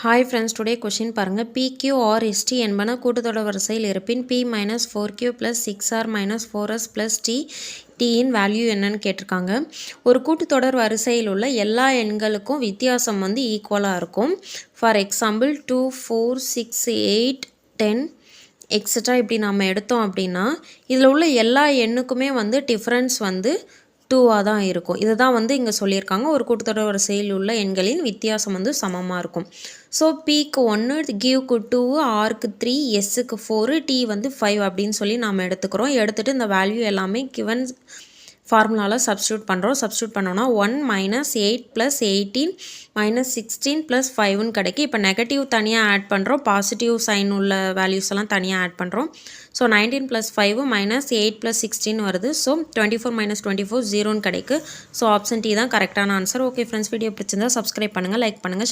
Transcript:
Hi friends, today question பாருங்க PQ or ST என்பன கூட்டுத்தொடர் வரிசையில் இருப்பின் P minus 4Q plus 6R minus 4S plus T இன் value என்னன்னு கேட்டிருக்காங்க. ஒரு கூட்டுத்தொடர் வரிசையில் உள்ள எல்லா எண்களுக்கும் வித்தியாசம் வந்து ஈக்குவலாக இருக்கும். ஃபார் எக்ஸாம்பிள் 2, 4, 6, 8, 10 எக்ஸட்ரா இப்படி நம்ம எடுத்தோம் அப்படின்னா இதில் உள்ள எல்லா எண்ணுக்குமே வந்து டிஃப்ரென்ஸ் வந்து 2ஆக தான் இருக்கும். இதை தான் வந்து இங்கே சொல்லியிருக்காங்க. ஒரு கூட்டுத்தொடர் வரிசையில் உள்ள எண்களின் வித்தியாசம் வந்து சமமாக இருக்கும். ஸோ Pக்கு 1, கியூக்கு 2, ஆருக்கு 3, எஸ்ஸுக்கு 4, T வந்து 5 அப்படின்னு சொல்லி நாம் எடுத்துக்கிறோம். எடுத்துகிட்டு இந்த வேல்யூ எல்லாமே கிவன் ஃபார்முலாவில் சப்ஸ்டியூட் பண்ணுறோம். சப்ஸ்டியூட் பண்ணோன்னா 1 minus 8 plus 18 minus 16 plus 5ன்னு கிடைக்கும். இப்போ நெகட்டிவ் தனியாக ஆட் பண்ணுறோம், பாசிட்டிவ் சைன் உள்ள வேல்யூஸ் எல்லாம் தனியாக ஆட் பண்ணுறோம். ஸோ 19 plus 5 minus 8 plus 16 வருது. ஸோ 24 minus 24 0ன்னு கிடைக்கு. ஸோ ஆப்ஷன் டி தான் கரெக்டான ஆன்சர். ஓகே ஃப்ரெண்ட்ஸ், வீடியோ பிடிச்சிருந்தா சப்ஸ்கிரைப் பண்ணுங்கள், லைக் பண்ணுங்கள்.